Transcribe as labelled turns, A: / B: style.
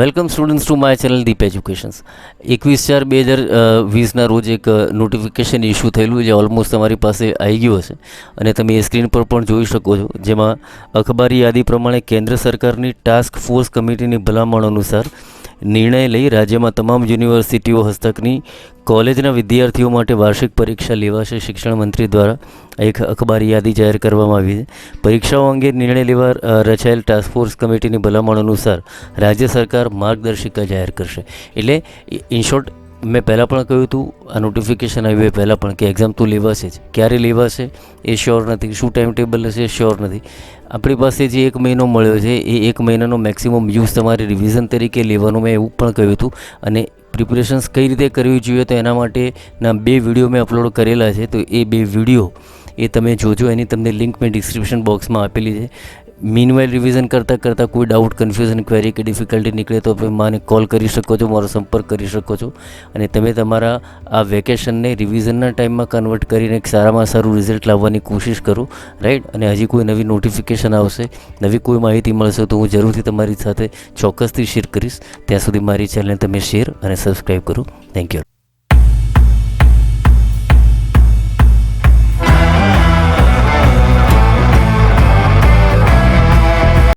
A: Welcome students to my channel Deep educations. 21/4/2020ના રોજ એક નોટિફિકેશન ઇસ્યુ થયેલું જે ઓલમોસ્ટ તમારી પાસે આવી ગયું હશે અને તમે એ સ્ક્રીન પર પણ જોઈ શકો છો, જેમાં અખબારી યાદી પ્રમાણે કેન્દ્ર સરકારની ટાસ્ક ફોર્સ કમિટીની ભલામણ અનુસાર નિર્ણય લઈ રાજ્યમાં તમામ યુનિવર્સિટીઓ હસ્તકની કોલેજના વિદ્યાર્થીઓ માટે વાર્ષિક પરીક્ષા લેવાશે. શિક્ષણ મંત્રી દ્વારા એક અખબારી યાદી જાહેર કરવામાં આવી છે. પરીક્ષાઓ અંગે નિર્ણય લેવા રચાયેલ ટાસ્ક ફોર્સ કમિટીની ભલામણ અનુસાર રાજ્ય સરકાર માર્ગદર્શિકા જાહેર કરશે. એટલે ઇન શોર્ટ, મેં પહેલાં પણ કહ્યું હતું, આ નોટિફિકેશન આવ્યું એ પહેલાં પણ, કે એક્ઝામ તો લેવાશે જ. ક્યારે લેવાશે એ શ્યોર નથી, શું ટાઈમ ટેબલ હશે શ્યોર નથી. આપણી પાસે જે 1 મહિનો મળ્યો છે એ 1 મહિનાનો મેક્સિમમ યુઝ તમારે રિવિઝન તરીકે લેવાનું મેં એવું પણ કહ્યું હતું. અને પ્રિપરેશન્સ કઈ રીતે કરવી જોઈએ તો એના માટેના 2 વિડીયો મેં અપલોડ કરેલા છે, તો એ 2 વિડીયો એ તમે જોજો. એની તમને લિંક મેં ડિસ્ક્રિપ્શન બોક્સમાં આપેલી છે. મીનવાઇલ રિવિઝન કરતાં કોઈ ડાઉટ, કન્ફ્યુઝન, ક્વેરી કે ડિફિકલ્ટી નીકળે તો તમે મને કોલ કરી શકો છો, મારો સંપર્ક કરી શકો છો. અને તમે તમારા આ વેકેશનને રિવિઝનના ટાઈમમાં કન્વર્ટ કરીને એક સારામાં સારું રિઝલ્ટ લાવવાની કોશિશ કરો, રાઈટ. અને હજી કોઈ નવી નોટિફિકેશન આવશે, નવી કોઈ માહિતી મળશે તો હું જરૂરથી તમારી સાથે ચોક્કસથી શેર કરીશ. ત્યાં સુધી મારી ચેનલને તમે શેર અને સબસ્ક્રાઈબ કરો. Thank you.